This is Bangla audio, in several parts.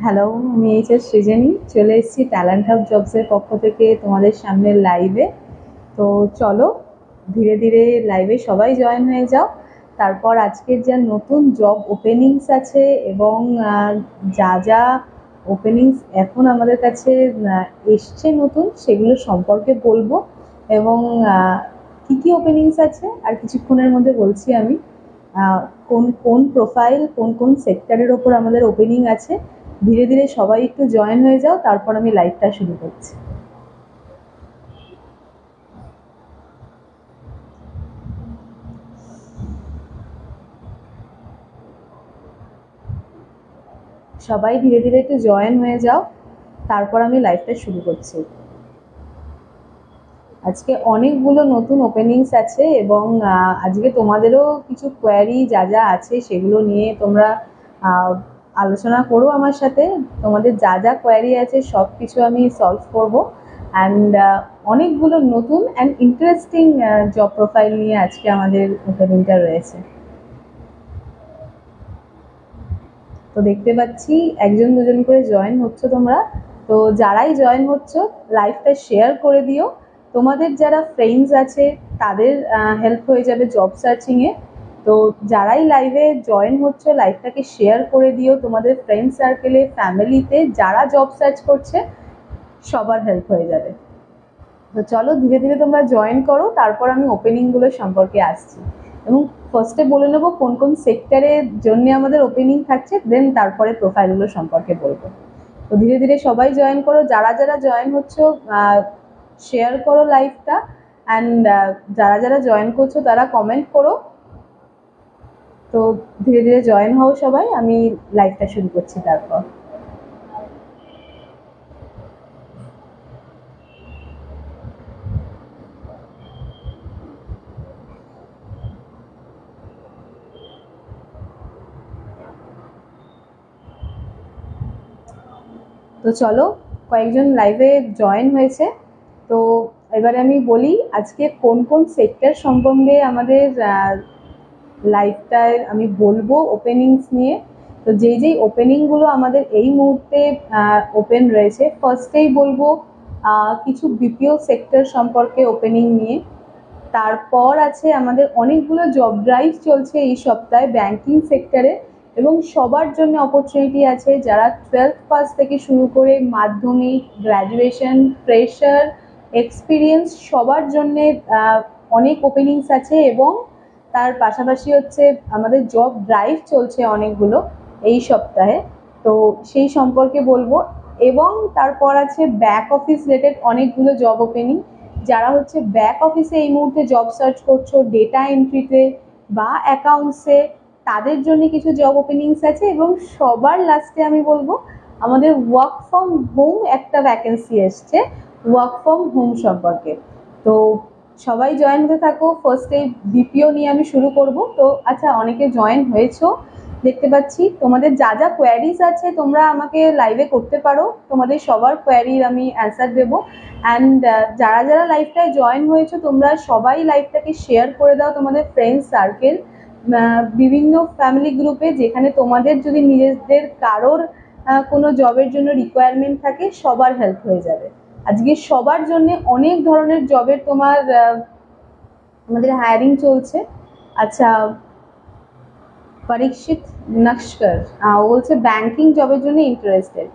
হ্যালো, আমি সৃজনী চলে এসেছি ট্যালেন্ট হাব জবসের পক্ষ থেকে তোমাদের সামনে লাইভে। তো চলো ধীরে ধীরে লাইভে সবাই জয়েন হয়ে যাও। তারপর আজকের যা নতুন জব ওপেনিংস আছে এবং যা যা ওপেনিংস এখন আমাদের কাছে এসছে নতুন, সেগুলো সম্পর্কে বলবো এবং কী কী ওপেনিংস আছে আর কিছুক্ষণের মধ্যে বলছি আমি। কোন কোন প্রোফাইল, কোন কোন সেক্টরের ওপর আমাদের ওপেনিং আছে। ধীরে ধীরে সবাই একটু জয়েন হয়ে যাও, তারপর আমি লাইভটা শুরু করছি। সবাই ধীরে ধীরে একটু জয়েন হয়ে যাও, তারপর আমি লাইভটা শুরু করছি। আজকে অনেকগুলো নতুন ওপেনিংস আছে এবং আজকে তোমাদেরও কিছু কোয়ারি যা যা আছে সেগুলো নিয়ে তোমরা আলোচনা করো আমার সাথে। তোমাদের যা যা কোয়ারি আছে সব কিছু আমি সলভ করবো। অ্যান্ড অনেকগুলো নতুন অ্যান্ড ইন্টারেস্টিং জব প্রোফাইল নিয়ে আজকে আমাদের ওপেনিংটা রয়েছে। তো দেখতে পাচ্ছি একজন দুজন করে জয়েন হচ্ছে তোমরা। তো যারাই জয়েন হচ্ছে লাইভটা শেয়ার করে দিও। তোমাদের যারা ফ্রেন্ডস আছে তাদের হেল্প হয়ে যাবে জব সার্চিংয়ে। তো যারাই লাইভে জয়েন হচ্ছে লাইভটাকে শেয়ার করে দিও তোমাদের ফ্রেন্ড সার্কেলে, ফ্যামিলিতে যারা জব সার্চ করছে সবার হেল্প হয়ে যাবে। তো চলো ধীরে ধীরে তোমরা জয়েন করো, তারপর আমি ওপেনিংগুলো সম্পর্কে আসছি এবং ফার্স্টে বলে নেবো কোন কোন সেক্টরের জন্য আমাদের ওপেনিং থাকছে, দেন তারপরে প্রোফাইলগুলো সম্পর্কে বলবো। তো ধীরে ধীরে সবাই জয়েন করো, যারা যারা জয়েন হচ্ছে শেয়ার করো লাইভটা, অ্যান্ড যারা যারা জয়েন করছো তারা কমেন্ট করো। তো ধীরে ধীরে জয়েন হও সবাই, আমি লাইভটা শুরু করছি তারপর। তো চলো, কয়েকজন লাইভে জয়েন হয়েছে। তো এবারে আমি বলি আজকে কোন কোন সেক্টর সম্বন্ধে আমাদের লাইভটায় আমি বলবো ওপেনিংস নিয়ে। তো যেই ওপেনিংগুলো আমাদের এই মুহূর্তে ওপেন রয়েছে, ফার্স্টেই বলবো কিছু বিপিও সেক্টর সম্পর্কে ওপেনিং নিয়ে। তারপর আছে আমাদের অনেকগুলো জব ড্রাইভ চলছে এই সপ্তাহে ব্যাংকিং সেক্টরে, এবং সবার জন্য অপরচুনিটি আছে যারা 12th পাস থেকে শুরু করে মাধ্যমিক, গ্র্যাজুয়েশন, ফ্রেশার, এক্সপিরিয়েন্স সবার জন্যে অনেক ওপেনিংস আছে। এবং তার পাশাপাশি হচ্ছে আমাদের জব ড্রাইভ চলছে অনেকগুলো এই সপ্তাহে, তো সেই সম্পর্কে বলবো। এবং তারপর আছে ব্যাক অফিস রিলেটেড অনেকগুলো জব ওপেনিং। যারা হচ্ছে ব্যাক অফিসে এই মুহূর্তে জব সার্চ করছো, ডেটা এন্ট্রিতে বা অ্যাকাউন্টসে, তাদের জন্য কিছু জব ওপেনিংস আছে। এবং সবার লাস্টে আমি বলবো আমাদের ওয়ার্ক ফ্রম হোম একটা ভ্যাকেন্সি এসছে, ওয়ার্ক ফ্রম হোম সম্পর্কে। তো সবাই জয়েন হতে থাকো। ফার্স্টে বিপিও নিয়ে আমি শুরু করব। তো আচ্ছা, অনেকে জয়েন হয়েছো দেখতে পাচ্ছি। তোমাদের যা যা কোয়ারিজ আছে তোমরা আমাকে লাইভে করতে পারো, তোমাদের সবার কোয়ারির আমি অ্যান্সার দেবো। অ্যান্ড যারা যারা লাইভটায় জয়েন হয়েছো তোমরা সবাই লাইভটাকে শেয়ার করে দাও তোমাদের ফ্রেন্ডস সার্কেল, বিভিন্ন ফ্যামিলি গ্রুপে, যেখানে তোমাদের যদি নিজেদের কারোর কোনো জবের জন্য রিকোয়ারমেন্ট থাকে সবার হেল্প হয়ে যাবে। আজকে সবার জন্য অনেক ধরনের জবের তোমার আমাদের হায়ারিং চলছে। আচ্ছা, পরীক্ষিত নস্কর বলছে ব্যাংকিং জবের জন্য ইন্টারেস্টেড।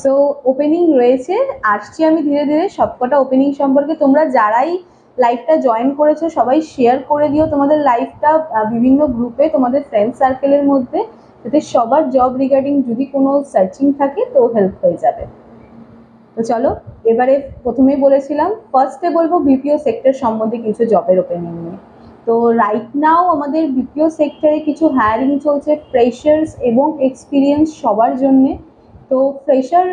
সো ওপেনিং রয়েছে, আসছি আমি ধীরে ধীরে সবকটা ওপেনিং সম্পর্কে। তোমরা যারাই লাইভটা জয়েন করেছো সবাই শেয়ার করে দিও তোমাদের লাইভটা বিভিন্ন গ্রুপে তোমাদের ফ্রেন্ড সার্কেলের মধ্যে, যাতে সবার জব রিগার্ডিং যদি কোনো সার্চিং থাকে তো হেল্প হয়ে যাবে। তো চলো এবারে প্রথমেই বলেছিলাম ফার্স্টে বলবো বিপিও সেক্টর সম্বন্ধে কিছু জবের ওপেনিং নিয়ে। তো রাইট নাও আমাদের বিপিও সেক্টরে কিছু হায়ারিং চলছে ফ্রেশার্স এবং এক্সপিরিয়েন্স সবার জন্যে। তো ফ্রেশার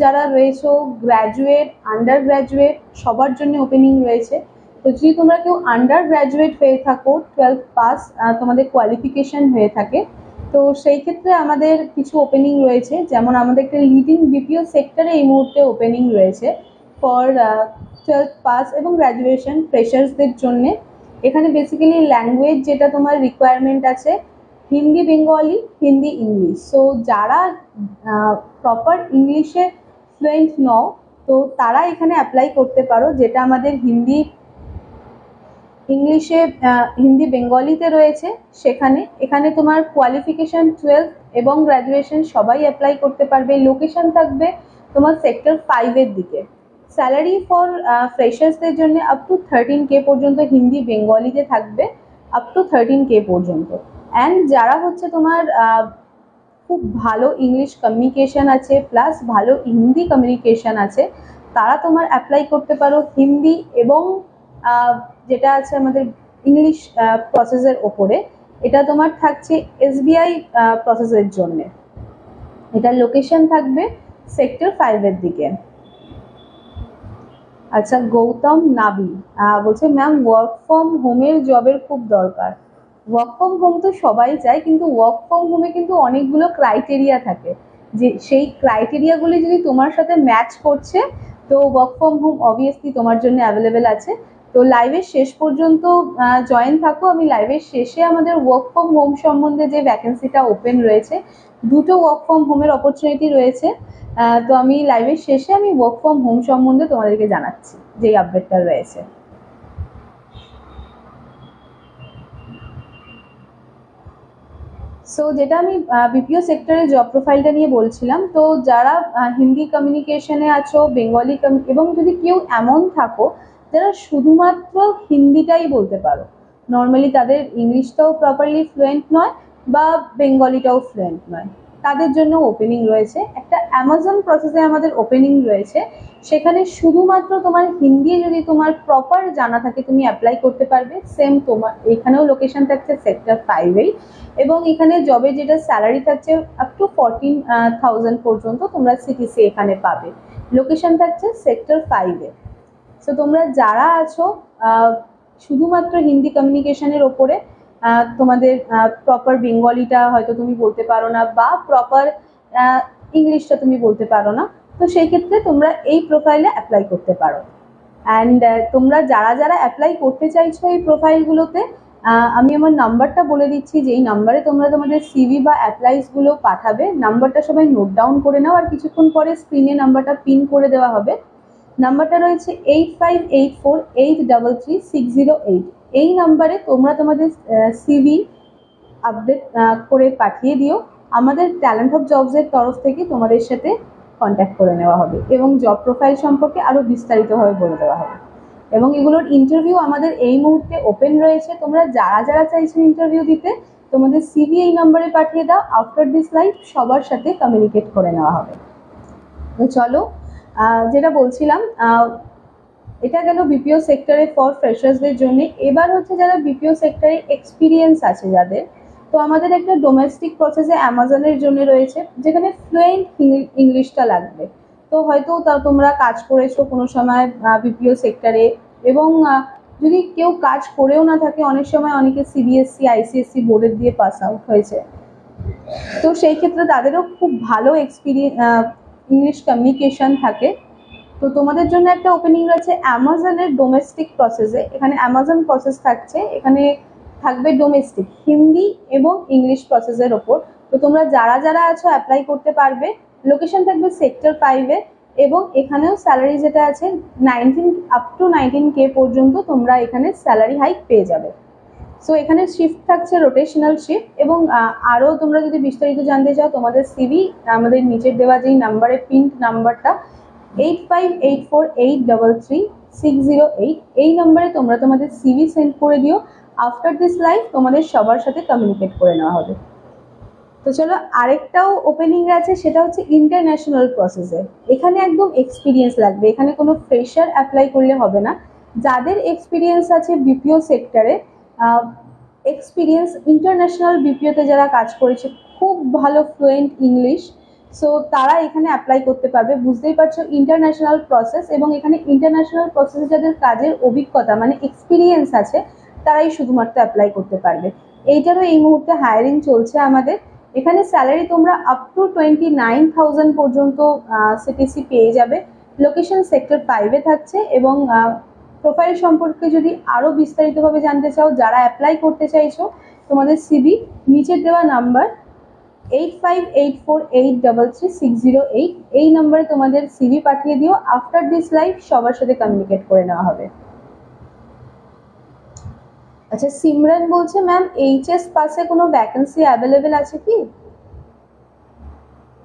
যারা রয়েছে, গ্র্যাজুয়েট, আন্ডার গ্র্যাজুয়েট সবার জন্য ওপেনিং রয়েছে। তো যদি তোমরা কেউ আন্ডার গ্র্যাজুয়েট হয়ে থাকো, 12th পাস তোমাদের কোয়ালিফিকেশান হয়ে থাকে, তো সেই ক্ষেত্রে আমাদের কিছু ওপেনিং রয়েছে। যেমন আমাদের একটা লিডিং বিপিও সেক্টরে এই মুহূর্তে ওপেনিং রয়েছে ফর 12th পাস এবং গ্র্যাজুয়েশন ফ্রেশার্সদের জন্যে। এখানে বেসিক্যালি ল্যাঙ্গুয়েজ যেটা তোমার রিকোয়ারমেন্ট আছে, Hindi Bengali, Hindi English. So যারা প্রপার ইংলিশে ফ্লুয়েন্ট নও, তো তারা এখানে অ্যাপ্লাই করতে পারো, যেটা আমাদের ইংলিশে হিন্দি বেঙ্গলিতে রয়েছে। এখানে তোমার কোয়ালিফিকেশন 12 এবং গ্র্যাজুয়েশন সবাই অ্যাপ্লাই করতে পারবে। লোকেশন থাকবে তোমার সেক্টর 5 এর দিকে। স্যালারি ফর ফ্রেশার্সদের জন্য আপ টু 13K পর্যন্ত হিন্দি বেঙ্গলিতে থাকবে, আপ টু 13K পর্যন্ত। অ্যান্ড যারা হচ্ছে তোমার খুব ভালো ইংলিশ কমিউনিকেশন আছে প্লাস ভালো হিন্দি কমিউনিকেশন আছে, তারা তোমার অ্যাপ্লাই করতে পারো হিন্দি এবং যেটা আছে আমাদের ইংলিশ প্রসেসের ওপরে। এটা তোমার থাকছে SBI প্রসেসের জন্য। এটা লোকেশন থাকবে সেক্টর 5 এর দিকে। আচ্ছা, গৌতম নাবি বলছে ম্যাম ওয়ার্ক ফ্রম হোমের জবের খুব দরকার। ওয়ার্ক ফ্রম হোম তো সবাই চায়, কিন্তু ওয়ার্ক ফ্রম হোমে কিন্তু অনেকগুলো ক্রাইটেরিয়া থাকে, যে সেই ক্রাইটেরিয়াগুলি যদি তোমার সাথে ম্যাচ করছে তো ওয়ার্ক ফ্রম হোম অবভিয়াসলি তোমার জন্য অ্যাভেলেবেল আছে। তো লাইভের শেষ পর্যন্ত জয়েন থাকো। আমি লাইভের শেষে আমাদের ওয়ার্ক ফ্রম হোম সম্বন্ধে যে ভ্যাকেন্সিটা ওপেন রয়েছে, দুটো ওয়ার্ক ফ্রম হোমের অপরচুনিটি রয়েছে। তো আমি লাইভের শেষে আমি ওয়ার্ক ফ্রম হোম সম্বন্ধে তোমাদেরকে জানাচ্ছি যেই আপডেটটা রয়েছে। সো যেটা আমি বিপিও সেক্টরের জব প্রোফাইলটা নিয়ে বলছিলাম, তো যারা হিন্দি কমিউনিকেশনে আছো, বেঙ্গলি এবং যদি কেউ এমন থাকো যারা শুধুমাত্র হিন্দিটাই বলতে পারো, নর্মালি তাদের ইংলিশটাও প্রপারলি ফ্লুয়েন্ট নয় বা বেঙ্গলিটাও ফ্লুয়েন্ট নয়, তাদের জন্য ওপেনিং রয়েছে। একটা অ্যামাজন প্রসেসে আমাদের ওপেনিং রয়েছে, সেখানে শুধুমাত্র তোমার হিন্দি যদি তোমার প্রপার জানা থাকে তুমি অ্যাপ্লাই করতে পারবে। সেম তোমার এখানেও লোকেশন থাকছে সেক্টর 5 এবং এখানে জবে যেটা স্যালারি থাকছে আপ টু 14,000 পর্যন্ত তোমরা সিটিসি এখানে পাবে। লোকেশন থাকছে সেক্টর 5 সো তোমরা যারা আছো শুধুমাত্র হিন্দি কমিউনিকেশনের ওপরে, তোমাদের প্রপার বেঙ্গলিটা হয়তো তুমি বলতে পারো না বা প্রপার ইংলিশটা তুমি বলতে পারো না, তো সেই ক্ষেত্রে তোমরা এই প্রোফাইলে অ্যাপ্লাই করতে পারো। অ্যান্ড তোমরা যারা যারা অ্যাপ্লাই করতে চাইছো এই প্রোফাইলগুলোতে, আমি আমার নাম্বারটা বলে দিচ্ছি, যেই নাম্বারে তোমরা তোমাদের সিভি বা অ্যাপ্লাইসগুলো পাঠাবে। নাম্বারটা সবাই নোট ডাউন করে নাও, আর কিছুক্ষণ পরে স্ক্রিনে নাম্বারটা পিন করে দেওয়া হবে। নাম্বারটা রয়েছে 8584833608। এই নাম্বারে তোমরা তোমাদের সিভি আপডেট করে পাঠিয়ে দিও। আমাদের ট্যালেন্ট অফ জবসের তরফ থেকে তোমাদের সাথে কন্ট্যাক্ট করে নেওয়া হবে এবং জব প্রোফাইল সম্পর্কে আরও বিস্তারিতভাবে বলে দেওয়া হবে। এবং এগুলোর ইন্টারভিউ আমাদের এই মুহূর্তে ওপেন রয়েছে। তোমরা যারা যারা চাইছো ইন্টারভিউ দিতে, তোমাদের সিভি এই নম্বরে পাঠিয়ে দাও। আফটার দিস লাইভ সবার সাথে কমিউনিকেট করে নেওয়া হবে। তো চলো, যেটা বলছিলাম, এটা গেল বিপিও সেক্টরে ফর ফ্রেশার্সদের জন্য। এবার হচ্ছে যারা বিপিও সেক্টরে এক্সপিরিয়েন্স আছে যাদের, তো আমাদের একটা ডোমেস্টিক প্রসেসে অ্যামাজনের জন্য রয়েছে, যেখানে ফ্লুয়েন্ট ইংলিশটা লাগবে। তো হয়তো তোমরা কাজ করেছো কোনো সময় বিপিও সেক্টরে, এবং যদি কেউ কাজ করেও না থাকে, অনেক সময় অনেকে সিবিএসসি আইসিএসসি বোর্ডের দিয়ে পাস আউট হয়েছে, তো সেই ক্ষেত্রে তাদেরও খুব ভালো ইংলিশ কমিউনিকেশন থাকে। তো তোমাদের জন্য একটা ওপেনিং রয়েছে অ্যামাজনের ডোমেস্টিক প্রসেসে। এখানে অ্যামাজন প্রসেস থাকছে, এখানে থাকবে ডোমেস্টিক হিন্দি এবং ইংলিশ প্রসেসের ওপর। তো তোমরা যারা যারা আছো অ্যাপ্লাই করতে পারবে। লোকেশন থাকবে সেক্টর 5 এবং এখানেও স্যালারি যেটা আছে আপ টু 19K পর্যন্ত তোমরা এখানে স্যালারি হাইক পেয়ে যাবে। সো এখানে শিফট থাকছে রোটেশনাল শিফট। এবং আরও তোমরা যদি বিস্তারিত জানতে চাও, তোমাদের সিভি আমাদের নিচের দেওয়া যেই নাম্বারে পিন্ট নাম্বারটা 8584833608, এই নাম্বারে তোমরা তোমাদের সিভি সেন্ড করে দিও। আফটার দিস লাইভ তোমাদের সবার সাথে কমিউনিকেট করে নেওয়া হবে। তো চলো, আরেকটাও ওপেনিং আছে, সেটা হচ্ছে ইন্টারন্যাশনাল প্রসেসে। এখানে একদম এক্সপিরিয়েন্স লাগবে, এখানে কোনো ফ্রেশার অ্যাপ্লাই করলে হবে না। যাদের এক্সপিরিয়েন্স আছে বিপিও সেক্টরে, এক্সপিরিয়েন্স ইন্টারন্যাশনাল বিপিওতে যারা কাজ করেছে, খুব ভালো ফ্লুয়েন্ট ইংলিশ, সো তারা এখানে অ্যাপ্লাই করতে পারবে। বুঝতেই পারছো ইন্টারন্যাশনাল প্রসেস, এবং এখানে ইন্টারন্যাশনাল প্রসেসে যাদের কাজের অভিজ্ঞতা মানে এক্সপিরিয়েন্স আছে, তারাই শুধুমাত্র অ্যাপ্লাই করতে পারবে। এইটারও এই মুহূর্তে হায়ারিং চলছে আমাদের। এখানে স্যালারি তোমরা আপ টু 29,000 পর্যন্ত সিটিসি পেয়ে যাবে। লোকেশন সেক্টর 5 থাকছে এবং প্রোফাইল সম্পর্কে যদি আরো বিস্তারিতভাবে জানতে চাও, যারা অ্যাপ্লাই করতে চাইছো, তোমাদের সিভি নিচের দেওয়া নাম্বার 8584833608 এই নাম্বারে তোমাদের সিভি পাঠিয়ে দিও। আফটার দিস লাইভ সবার সাথে কমিউনিকেট করে নেওয়া হবে। আচ্ছা, সিমরান বলছে ম্যাম এইচএস পাসে কোনো ভ্যাকেন্সি অ্যাভেলেবেল আছে কি?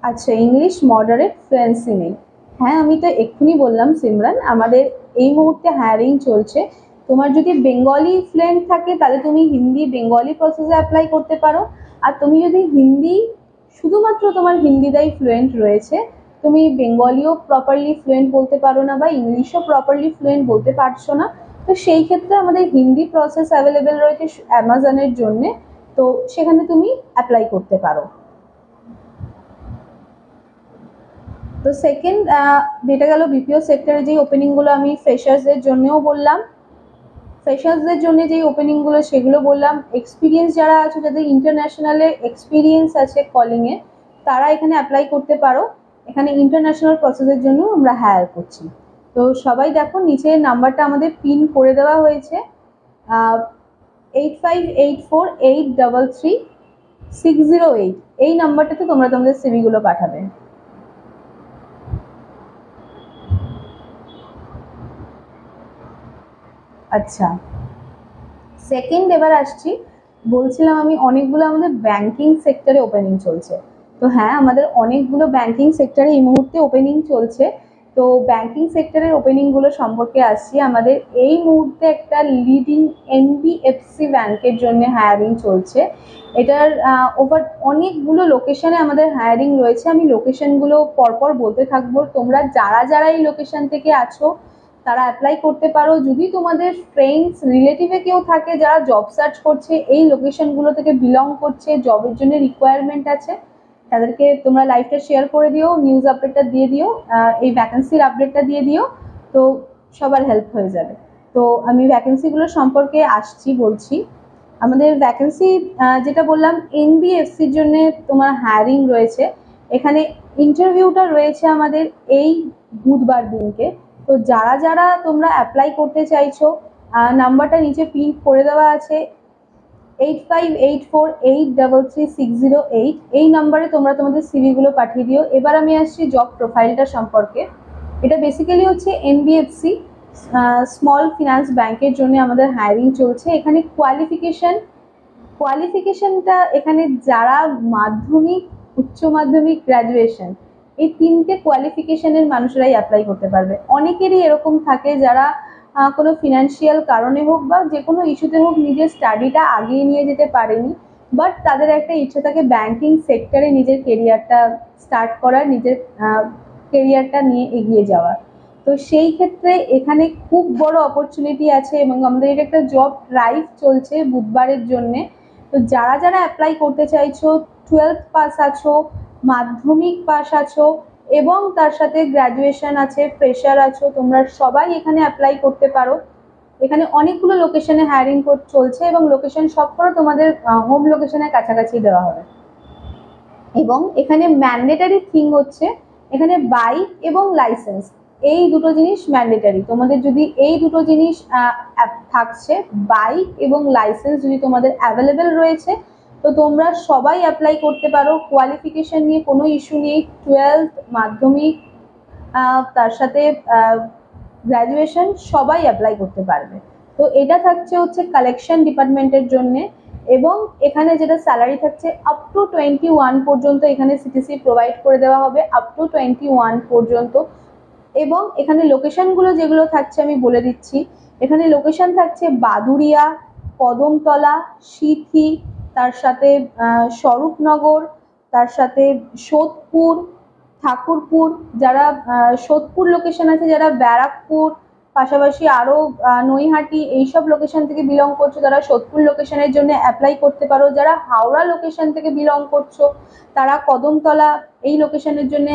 আচ্ছা, ইংলিশ মডারেট ফ্লুয়েন্সি নেই। হ্যাঁ, আমি তো এক্ষুনি বললাম সিমরান, আমাদের এই মুহূর্তে হায়ারিং চলছে। তোমার যদি বেঙ্গলি ফ্লুয়েন্ট থাকে তাহলে তুমি হিন্দি বেঙ্গলি প্রসেসে অ্যাপ্লাই করতে পারো। আর তুমি যদি হিন্দি, শুধুমাত্র তোমার হিন্দিটাই ফ্লুয়েন্ট রয়েছে, তুমি বেঙ্গলিও প্রপারলি ফ্লুয়েন্ট বলতে পারো না বা ইংলিশও প্রপারলি ফ্লুয়েন্ট বলতে পারছো না, তো সেই ক্ষেত্রে আমাদের হিন্দি প্রসেস অ্যাভেলেবেল রয়েছে অ্যামাজনের জন্যে, তো সেখানে তুমি অ্যাপ্লাই করতে পারো। তো সেকেন্ড যেটা গেল বিপিও সেক্টরে যেই ওপেনিংগুলো আমি ফ্রেশার্সদের জন্যও বললাম, ফ্রেশার্সদের জন্য যেই ওপেনিংগুলো সেগুলো বললাম। এক্সপিরিয়েন্স যারা আছে, যাদের ইন্টারন্যাশনালে এক্সপিরিয়েন্স আছে কলিংয়ে, তারা এখানে অ্যাপ্লাই করতে পারো। এখানে ইন্টারন্যাশনাল প্রসেসের জন্য আমরা হায়ার করছি। তো সবাই দেখো, নিচে নাম্বারটা আমাদের পিন করে দেওয়া হয়েছে, 8584833608, এই নাম্বারটাতে তোমরা তোমাদের সিভিগুলো পাঠাবে। আচ্ছা, সেকেন্ড এবার আসছি, বলছিলাম আমি অনেকগুলো আমাদের ব্যাংকিং সেক্টরে ওপেনিং চলছে। তো হ্যাঁ, আমাদের অনেকগুলো ব্যাংকিং সেক্টরে এই মুহূর্তে ওপেনিং চলছে। তো ব্যাংকিং সেক্টরের ওপেনিংগুলো সম্পর্কে আসছি। আমাদের এই মুহূর্তে একটা লিডিং এনবিএফসি ব্যাংকের জন্য হায়ারিং চলছে। এটার ওভার অনেকগুলো লোকেশনে আমাদের হায়ারিং রয়েছে। আমি লোকেশনগুলো পরপর বলতে থাকবো, তোমরা যারা যারা এই লোকেশন থেকে আছো তারা অ্যাপ্লাই করতে পারো। যদি তোমাদের ফ্রেন্ডস রিলেটিভে কেউ থাকে যারা জব সার্চ করছে, এই লোকেশনগুলো থেকে বিলং করছে, জবের জন্য রিকোয়ারমেন্ট আছে, তাদেরকে তোমরা লাইভটা শেয়ার করে দিও, নিউজ আপডেটটা দিয়ে দিও, এই ভ্যাকেন্সির আপডেটটা দিয়ে দিও, তো সবার হেল্প হয়ে যাবে। তো আমি ভ্যাকেন্সিগুলো সম্পর্কে বলছি। আমাদের ভ্যাকেন্সি যেটা বললাম, এনবিএফসির জন্য তোমার হায়ারিং রয়েছে। এখানে ইন্টারভিউটা রয়েছে আমাদের এই বুধবার দিনকে। তো যারা যারা তোমরা অ্যাপ্লাই করতে চাইছো, নাম্বারটা নিচে পিন করে দেওয়া আছে, 8584833608, এই নাম্বারে তোমরা তোমাদের সিভিগুলো পাঠিয়ে দিও। এবার আমি আসছি জব প্রোফাইলটা সম্পর্কে। এটা বেসিক্যালি হচ্ছে এনবিএফসি স্মল ফিনান্স ব্যাংকের জন্য আমাদের হায়ারিং চলছে। এখানে কোয়ালিফিকেশনটা এখানে যারা মাধ্যমিক, উচ্চ মাধ্যমিক, গ্র্যাজুয়েশন, এই তিনটে কোয়ালিফিকেশনের মানুষরাই অ্যাপ্লাই করতে পারবে। অনেকেরই এরকম থাকে যারা কোনো ফিনান্সিয়াল কারণে হোক বা যে কোনো ইস্যুতে হোক নিজের স্টাডিটা আগিয়ে নিয়ে যেতে পারেনি, বাট তাদের একটা ইচ্ছে থাকে ব্যাংকিং সেক্টরে নিজের কেরিয়ারটা স্টার্ট করার, নিজের কেরিয়ারটা নিয়ে এগিয়ে যাওয়ার। তো সেই ক্ষেত্রে এখানে খুব বড় অপরচুনিটি আছে এবং আমাদের এটা একটা জব ড্রাইভ চলছে বুধবারের জন্যে। তো যারা যারা অ্যাপ্লাই করতে চাইছো, 12th পাস আছো, মাধ্যমিক পাস আছো এবং তার সাথে গ্র্যাজুয়েশন আছে, ফ্রেশার আছো, তোমরা সবাই এখানে অ্যাপ্লাই করতে পারো। এখানে অনেকগুলো লোকেশনে হায়ারিং চলছে এবং লোকেশন সবকটা তোমাদের হোম লোকেশনের কাছাকাছি দেওয়া হবে। এবং এখানে ম্যান্ডেটারি থিং হচ্ছে, এখানে বাইক এবং লাইসেন্স, এই দুটো জিনিস ম্যান্ডেটারি। তোমাদের যদি এই দুটো জিনিস থাকছে, বাইক এবং লাইসেন্স যদি তোমাদের অ্যাভেলেবেল রয়েছে, তো তোমরা সবাই অ্যাপ্লাই করতে পারো। কোয়ালিফিকেশন নিয়ে কোনো ইস্যু নেই, 12th, মাধ্যমিক, তার সাথে গ্র্যাজুয়েশন, সবাই অ্যাপ্লাই করতে পারবে। তো এটা থাকছে হচ্ছে কালেকশন ডিপার্টমেন্টের জন্যে। এবং এখানে যেটা স্যালারি থাকছে আপ টু 21 পর্যন্ত, এখানে সিটিসি প্রোভাইড করে দেওয়া হবে আপ টু 21 পর্যন্ত। এবং এখানে লোকেশনগুলো যেগুলো থাকছে আমি বলে দিচ্ছি। এখানে লোকেশন থাকছে বাদুড়িয়া, কদমতলা, সিথি, তার সাথে স্বরূপনগর, তার সাথে সোদপুর, ঠাকুরপুর, যারা সোদপুর লোকেশন আছে, যারা ব্যারাকপুর, পাশাপাশি আরও নৈহাটি, এইসব লোকেশন থেকে বিলং করছো তারা সোদপুর লোকেশনের জন্য অ্যাপ্লাই করতে পারো। যারা হাওড়া লোকেশন থেকে বিলং করছো তারা কদমতলা এই লোকেশনের জন্য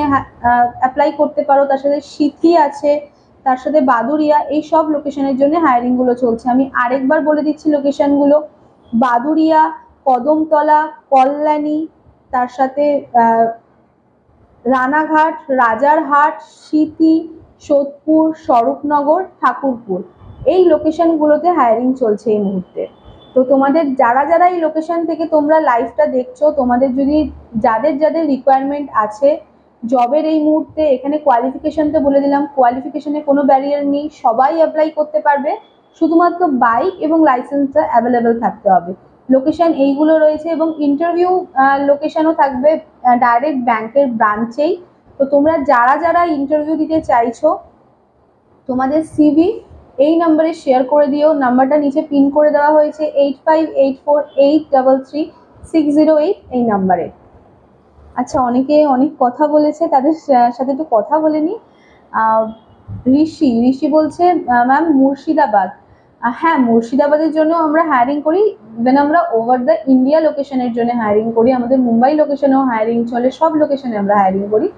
অ্যাপ্লাই করতে পারো। তার সাথে সিথি আছে, তার সাথে বাদুড়িয়া, এই সব লোকেশনের জন্য হায়ারিংগুলো চলছে। আমি আরেকবার বলে দিচ্ছি লোকেশনগুলো: বাদুড়িয়া, কদমতলা, কল্যাণী, তার সাথে রানাঘাট, রাজারহাট, সিথি, সোদপুর, স্বরূপনগর, ঠাকুরপুর, এই লোকেশনগুলোতে হায়ারিং চলছে এই মুহূর্তে। তো তোমাদের যারা যারা এই লোকেশন থেকে তোমরা লাইভটা দেখছো, তোমাদের যদি যাদের যাদের রিকোয়ারমেন্ট আছে জবের এই মুহূর্তে, এখানে কোয়ালিফিকেশনটা বলে দিলাম, কোয়ালিফিকেশনে কোনো ব্যারিয়ার নেই, সবাই অ্যাপ্লাই করতে পারবে, শুধুমাত্র বাইক এবং লাইসেন্সটা অ্যাভেলেবেল থাকতে হবে। লোকেশন এইগুলো রয়েছে এবং ইন্টারভিউ লোকেশনও থাকবে ডাইরেক্ট ব্যাংকের ব্রাঞ্চেই। তো তোমরা যারা যারা ইন্টারভিউ দিতে চাইছো তোমাদের সিভি এই নাম্বারে শেয়ার করে দিও। নাম্বারটা নিচে পিন করে দেওয়া হয়েছে 8584833608 এই নাম্বারে। আচ্ছা, অনেকে অনেক কথা বলেছে, তাদের সাথে একটু কথা বলে নি। ঋষি বলছে ম্যাম মুর্শিদাবাদ। হ্যাঁ, মুর্শিদাবাদের জন্য আমরা হায়ারিং করি, ইভেন আমরা ওভার দ্য ইন্ডিয়া লোকেশনের জন্য হায়ারিং করি, আমাদের মুম্বাই লোকেশনেও হায়ারিং চলে, সব লোকেশনে আমরা হায়ারিং করি।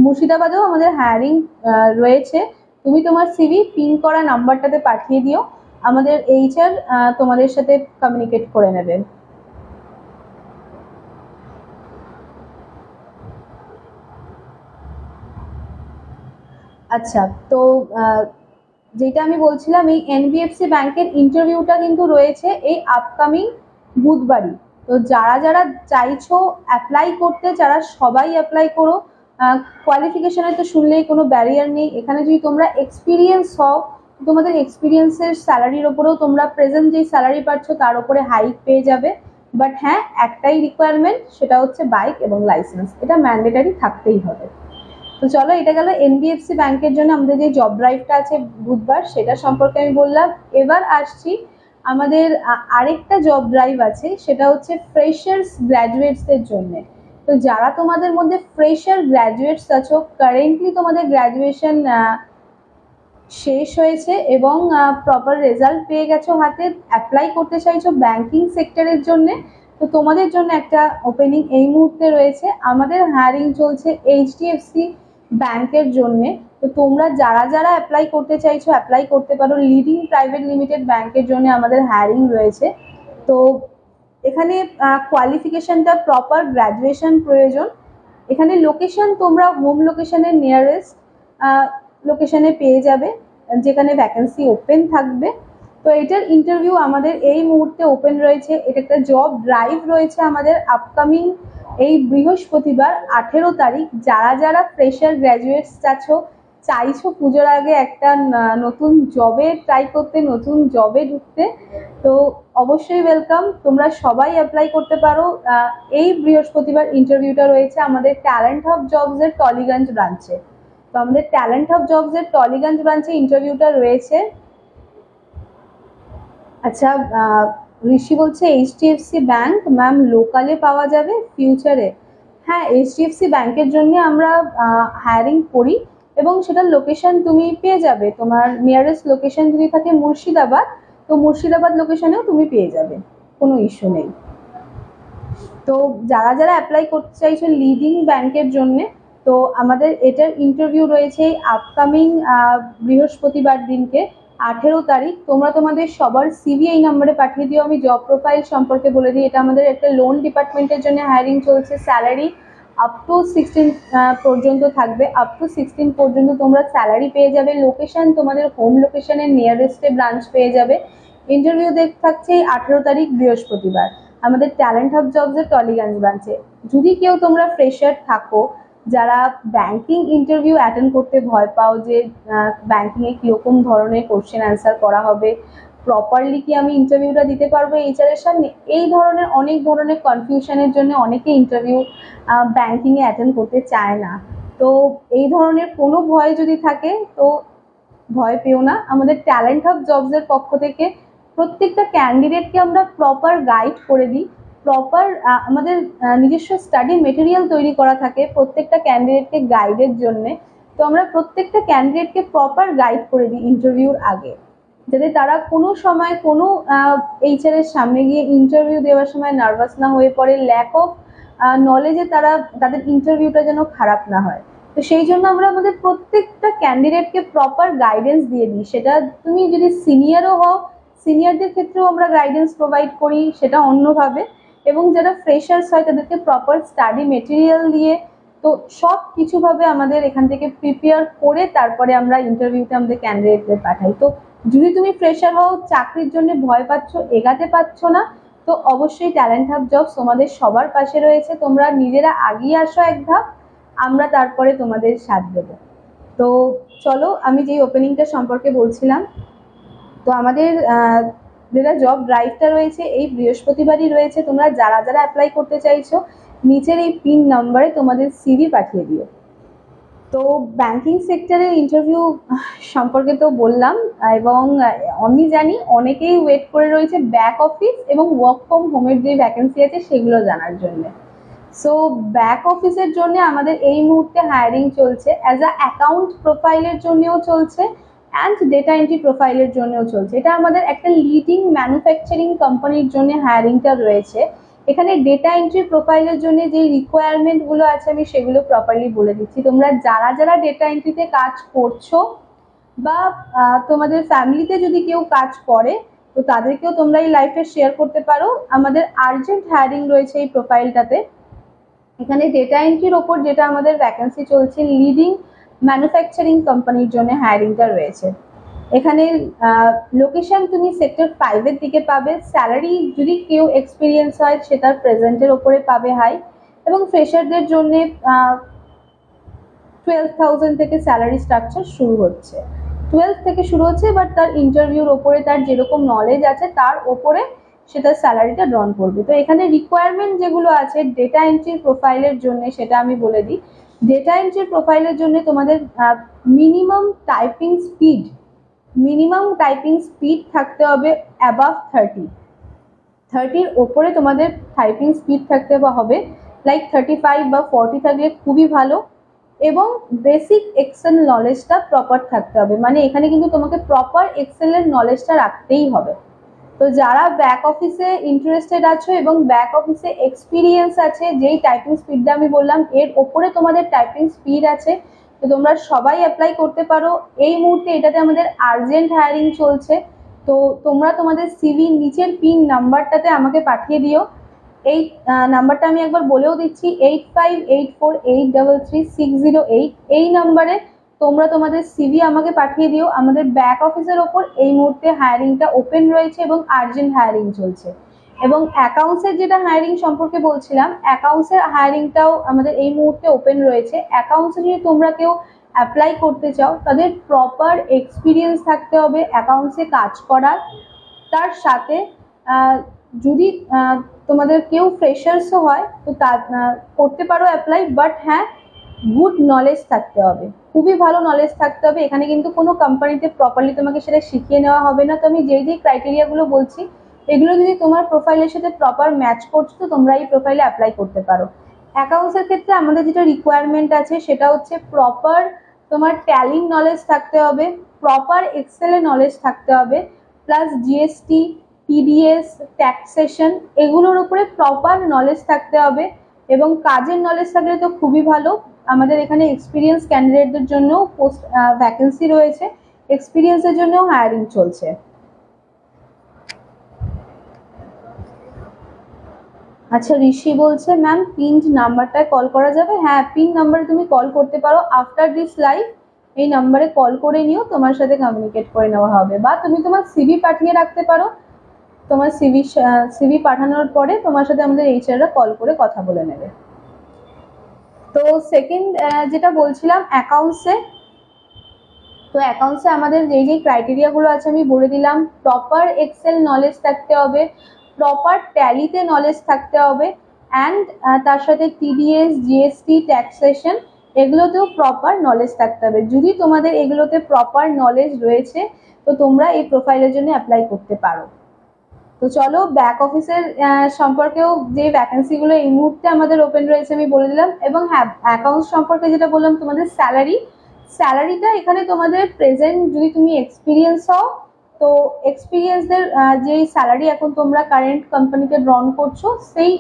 মুর্শিদাবাদেও আমাদের হায়ারিং রয়েছে। তুমি তোমার সিভি পিন করা নাম্বারটাতে পাঠিয়ে দিও, আমাদের এইচআর তোমাদের সাথে কমিউনিকেট করে নেবে। আচ্ছা, তো যেটা আমি বলছিলাম, এই এনবিএফসি ব্যাংকের ইন্টারভিউটা কিন্তু রয়েছে এই আপকামিং বুধবারই। তো যারা যারা চাইছো অ্যাপ্লাই করতে, যারা সবাই অ্যাপ্লাই করো। কোয়ালিফিকেশনের তো শুনলেই কোনো ব্যারিয়ার নেই, এখানে যদি তোমরা এক্সপিরিয়েন্স হও তোমাদের এক্সপিরিয়েন্সের স্যালারির ওপরেও তোমরা প্রেজেন্ট যেই স্যালারি পাচ্ছ তার উপরে হাইক পেয়ে যাবে। বাট হ্যাঁ, একটাই রিকোয়ারমেন্ট, সেটা হচ্ছে বাইক এবং লাইসেন্স, এটা ম্যান্ডেটারি থাকতেই হবে। তো চলো, এটা গেল এনবিএফসি ব্যাংকের জন্য আমাদের যে জব ড্রাইভটা আছে বুধবার, সেটা সম্পর্কে আমি বললাম। এবার আসছি আমাদের আরেকটা জব ড্রাইভ আছে, সেটা হচ্ছে ফ্রেশার্স গ্র্যাজুয়েটসদের জন্য। তো যারা তোমাদের মধ্যে ফ্রেশার গ্র্যাজুয়েটস আছো, কারেন্টলি তোমাদের গ্র্যাজুয়েশন শেষ হয়েছে এবং প্রপার রেজাল্ট পেয়ে গেছো হাতে, অ্যাপ্লাই করতে চাইছো ব্যাংকিং সেক্টরের জন্য, তো তোমাদের জন্য একটা ওপেনিং এই মুহূর্তে রয়েছে। আমাদের হায়ারিং চলছে এইচডিএফসি ব্যাংকের জন্য। তো তোমরা যারা যারা অ্যাপ্লাই করতে চাইছো অ্যাপ্লাই করতে পারো। লিডিং প্রাইভেট লিমিটেড ব্যাংকের জন্য আমাদের হায়ারিং রয়েছে। তো এখানে কোয়ালিফিকেশনটা প্রপার গ্র্যাজুয়েশন প্রয়োজন। এখানে লোকেশন তোমরা হোম লোকেশনের নিয়ারেস্ট লোকেশনে পেয়ে যাবে যেখানে ভ্যাকেন্সি ওপেন থাকবে। তো এটার ইন্টারভিউ আমাদের এই মুহূর্তে ওপেন রয়েছে। এটা একটা জব ড্রাইভ রয়েছে আমাদের আপকামিং এই বৃহস্পতিবার 18 তারিখ। যারা যারা ফ্রেশার গ্র্যাজুয়েটস চাইছো পুজোর আগে একটা নতুন জবে ট্রাই করতে, নতুন জবে ঢুকতে, তো অবশ্যই ওয়েলকাম, তোমরা সবাই অ্যাপ্লাই করতে পারো। এই বৃহস্পতিবার ইন্টারভিউটা রয়েছে আমাদের ট্যালেন্ট হাব জবসের টলিগঞ্জ ব্রাঞ্চে। তো আমাদের ট্যালেন্ট হাব জবসের টলিগঞ্জ ব্রাঞ্চে ইন্টারভিউটা রয়েছে। আচ্ছা, ঋষি বলছে এইচডিএফসি ব্যাংক ম্যাম লোকালে পাওয়া যাবে ফিউচারে? হ্যাঁ, এইচডিএফসি ব্যাংকের জন্য আমরা হায়ারিং করি এবং সেটার লোকেশন তুমি পেয়ে যাবে। তোমার নিয়ারেস্ট লোকেশন যদি থাকে মুর্শিদাবাদ, তো মুর্শিদাবাদ লোকেশনেও তুমি পেয়ে যাবে, কোনো ইস্যু নেই। তো যারা যারা অ্যাপ্লাই করতে চাইছো লিডিং ব্যাংকের জন্যে, তো আমাদের এটার ইন্টারভিউ রয়েছে আপকামিং বৃহস্পতিবার দিনকে 18 তারিখ। তোমরা তোমাদের সবার সিভি এই নাম্বারে পাঠিয়ে দিও। আমি জব প্রোফাইল সম্পর্কে বলে দিই, এটা আমাদের একটা লোন ডিপার্টমেন্টের জন্য হায়ারিং চলছে। স্যালারি আপ টু 16 পর্যন্ত থাকবে, আপ টু 16 পর্যন্ত তোমরা স্যালারি পেয়ে যাবে। লোকেশন তোমাদের হোম লোকেশনের নিয়ারেস্টে ব্রাঞ্চ পেয়ে যাবে। ইন্টারভিউ থাকছে 18 তারিখ বৃহস্পতিবার আমাদের ট্যালেন্ট হাব জবসের টলিগঞ্জ ব্রাঞ্চে। যদি কেউ তোমরা ফ্রেশার থাকো, যারা ব্যাংকিং ইন্টারভিউ অ্যাটেন্ড করতে ভয় পাও, যে ব্যাংকিংয়ে কীরকম ধরনের কোশ্চেন অ্যান্সার করা হবে, প্রপারলি কি আমি ইন্টারভিউটা দিতে পারবো এইচআরের সামনে, এই ধরনের অনেক ধরনের কনফিউশনের জন্য অনেকে ইন্টারভিউ ব্যাংকিংয়ে অ্যাটেন্ড করতে চায় না। তো এই ধরনের কোনো ভয় যদি থাকে তো ভয় পেও না। আমাদের ট্যালেন্ট হাব জবসের পক্ষ থেকে প্রত্যেকটা ক্যান্ডিডেটকে আমরা প্রপার গাইড করে দিই। প্রপার আমাদের নিজস্ব স্টাডি মেটেরিয়াল তৈরি করা থাকে প্রত্যেকটা ক্যান্ডিডেটকে গাইডের জন্য। তো আমরা প্রত্যেকটা ক্যান্ডিডেটকে প্রপার গাইড করে দিই ইন্টারভিউর আগে, যাতে তারা কোনো সময় কোনো এইচআরের সামনে গিয়ে ইন্টারভিউ দেওয়ার সময় নার্ভাস না হয়ে পড়ে, ল্যাক অফ নলেজে তাদের ইন্টারভিউটা যেন খারাপ না হয়। তো সেই জন্য আমরা আমাদের প্রত্যেকটা ক্যান্ডিডেটকে প্রপার গাইডেন্স দিয়ে দিই। সেটা তুমি যদি সিনিয়রও হও, সিনিয়রদের ক্ষেত্রেও আমরা গাইডেন্স প্রোভাইড করি, সেটা অন্যভাবে। এবং যারা ফ্রেশার্স হয় তাদেরকে প্রপার স্টাডি মেটেরিয়াল দিয়ে, তো সব কিছুভাবে আমাদের এখান থেকে প্রিপেয়ার করে তারপরে আমরা ইন্টারভিউতে আমাদের ক্যান্ডিডেটদের পাঠাই। তো যদি তুমি ফ্রেশার হও, চাকরির জন্য ভয় পাচ্ছ, এগাতে পারছো না, তো অবশ্যই ট্যালেন্ট হাব জবস তোমাদের সবার পাশে রয়েছে। তোমরা নিজেরা আগিয়ে আসো এক ধাপ, আমরা তারপরে তোমাদের সাথ দেবো। তো চলো আমি যেই ওপেনিংটা সম্পর্কে বলছিলাম, তো আমাদের যেটা জব ড্রাইভটা রয়েছে এই বৃহস্পতিবারই রয়েছে। তোমরা যারা যারা অ্যাপ্লাই করতে চাইছো নিচের এই পিন নাম্বারে তোমাদের সিভি পাঠিয়ে দিও। তো ব্যাংকিং সেক্টরের ইন্টারভিউ সম্পর্কে তো বললাম, এবং আমি জানি অনেকেই ওয়েট করে রয়েছে ব্যাক অফিস এবং ওয়ার্ক ফ্রম হোমের যে ভ্যাকেন্সি আছে সেগুলো জানার জন্য। সো ব্যাক অফিসের জন্য আমাদের এই মুহূর্তে হায়ারিং চলছে, অ্যাজ আ অ্যাকাউন্ট প্রোফাইলের জন্যও চলছে অ্যান্ড ডেটা এন্ট্রি প্রোফাইলের জন্যও চলছে। এটা আমাদের একটা লিডিং ম্যানুফ্যাকচারিং কোম্পানির জন্য হায়ারিংটা রয়েছে। এখানে ডেটা এন্ট্রি প্রোফাইলের জন্য যে রিকোয়ারমেন্ট গুলো আছে আমি সেগুলো প্রপারলি বলে দিচ্ছি। তোমরা যারা যারা ডেটা এন্ট্রিতে কাজ করছো বা তোমাদের ফ্যামিলিতে যদি কেউ কাজ করে তো তাদেরকেও তোমরা এই লাইভটা শেয়ার করতে পারো। আমাদের আর্জেন্ট হায়ারিং রয়েছে এই প্রোফাইলটাতে। এখানে ডেটা এন্ট্রির ওপর যেটা আমাদের ভ্যাকেন্সি চলছে, লিডিং ম্যানুফ্যাকচারিং কোম্পানির জন্য হায়ারিংটা রয়েছে। এখানে লোকেশন তুমি সেক্টর 5-এর দিকে পাবে। স্যালারি যদি কেউ এক্সপিরিয়েন্স হয় সেটা প্রেজেন্টের ওপরে পাবে হাই, এবং ফ্রেশারদের জন্য 12,000 থেকে স্যালারি স্ট্রাকচার শুরু হচ্ছে। 12 থেকে শুরু হচ্ছে, বাট তার ইন্টারভিউর ওপরে তার যেরকম নলেজ আছে তার ওপরে সেটা স্যালারিটা ড্রন করবে। তো এখানে রিকোয়ারমেন্ট যেগুলো আছে ডেটা এন্ট্রি প্রোফাইলের জন্য সেটা আমি বলে দিই। ডেটা এন্ট্রি প্রোফাইলের জন্য তোমাদের মিনিমাম টাইপিং স্পিড থাকতে হবে অ্যাবাভ 30-এর ওপরে তোমাদের টাইপিং স্পিড থাকতে হবে। লাইক 35 বা 40 থাকলে খুবই ভালো, এবং বেসিক এক্সেল নলেজটা প্রপার থাকতে হবে। মানে এখানে কিন্তু তোমাকে প্রপার এক্সেলের নলেজটা রাখতেই হবে। তো যারা ব্যাক অফিসে ইন্টারেস্টেড আছো এবং ব্যাক অফিসে এক্সপিরিয়েন্স আছে, যেই টাইপিং স্পিডটা আমি বললাম এর ওপরে তোমাদের টাইপিং স্পিড আছে, তো তোমরা সবাই অ্যাপ্লাই করতে পারো। এই মুহূর্তে এটাতে আমাদের আর্জেন্ট হায়ারিং চলছে। তো তোমরা তোমাদের সিভি নিচের পিন নাম্বারটাতে আমাকে পাঠিয়ে দিও। এই নাম্বারটা আমি একবার বলেও দিচ্ছি, 8584833608। এই নাম্বারে তোমরা তোমাদের সিভি আমাকে পাঠিয়ে দিও। আমাদের ব্যাক অফিসের ওপর এই মুহূর্তে হায়ারিংটা ওপেন রয়েছে এবং আর্জেন্ট হায়ারিং চলছে। এবং অ্যাকাউন্টসের যেটা হায়ারিং সম্পর্কে বলছিলাম, অ্যাকাউন্টসের হায়ারিংটাও আমাদের এই মুহূর্তে ওপেন রয়েছে। অ্যাকাউন্টসে যদি তোমরা কেউ অ্যাপ্লাই করতে চাও তাদের প্রপার এক্সপিরিয়েন্স থাকতে হবে অ্যাকাউন্টসে কাজ করার। তার সাথে যদি তোমাদের কেউ ফ্রেশার্সও হয় তো তা করতে পারো অ্যাপ্লাই, বাট হ্যাঁ গুড নলেজ থাকতে হবে, খুবই ভালো নলেজ থাকতে হবে। এখানে কিন্তু কোনো কোম্পানিতে প্রপারলি তোমাকে সেটা শিখিয়ে নেওয়া হবে না। তো আমি যেই ক্রাইটেরিয়াগুলো বলছি এগুলো যদি তোমার প্রোফাইলের সাথে প্রপার ম্যাচ করছো তো তোমরা এই প্রোফাইলে অ্যাপ্লাই করতে পারো। অ্যাকাউন্টসের ক্ষেত্রে আমাদের যেটা রিকোয়ারমেন্ট আছে সেটা হচ্ছে প্রপার তোমার ট্যালিং নলেজ থাকতে হবে, প্রপার এক্সেলের নলেজ থাকতে হবে, প্লাস জিএসটি, টিডিএস, ট্যাক্সেশন এগুলোর উপরে প্রপার নলেজ থাকতে হবে। এবং কাজের নলেজ থাকলে তো খুবই ভালো। আমাদের এখানে এক্সপিরিয়েন্স ক্যান্ডিডেটদের জন্য পোস্ট ভ্যাকেন্সি রয়েছে, এক্সপিরিয়েন্সের জন্যও হায়ারিং চলছে। আচ্ছা, ঋষি বলছে ম্যাম পিনড নাম্বারটায় কল করা যাবে? হ্যাঁ, পিন নাম্বারে তুমি কল করতে পারো। আফটার দিস লাইভ এই নাম্বারে কল করে নিও, তোমার সাথে কমিউনিকেট করে নেওয়া হবে। বা তুমি তোমার সিভি পাঠিয়ে রাখতে পারো, তোমার সিভি পাঠানোর পরে তোমার সাথে আমাদের এইচআররা কল করে কথা বলে নেবে। তো সেকেন্ড যেটা বলছিলাম অ্যাকাউন্টসে, তো অ্যাকাউন্টসে আমাদের যেই ক্রাইটেরিয়াগুলো আছে আমি বলে দিলাম। প্রপার এক্সেল নলেজ থাকতে হবে, প্রপার ট্যালিতে নলেজ থাকতে হবে, অ্যান্ড তার সাথে টিডিএস, জিএসটি, ট্যাক্সেশন এগুলোতেও প্রপার নলেজ থাকতে হবে। যদি তোমাদের এগুলোতে প্রপার নলেজ রয়েছে তো তোমরা এই প্রোফাইলের জন্য অ্যাপ্লাই করতে পারো। তো চলো ব্যাক অফিসের সম্পর্কেও যে ভ্যাকেন্সিগুলো এই মুহূর্তে আমাদের ওপেন রয়েছে আমি বলে দিলাম। এবং হ্যাঁ, অ্যাকাউন্টস সম্পর্কে যেটা বললাম, তোমাদের স্যালারিটা এখানে তোমাদের প্রেজেন্ট যদি তুমি এক্সপিরিয়েন্স হও তো এক্সপিরিয়েন্সদের যেই স্যালারি এখন তোমরা কারেন্ট কোম্পানিতে ড্রন করছো সেই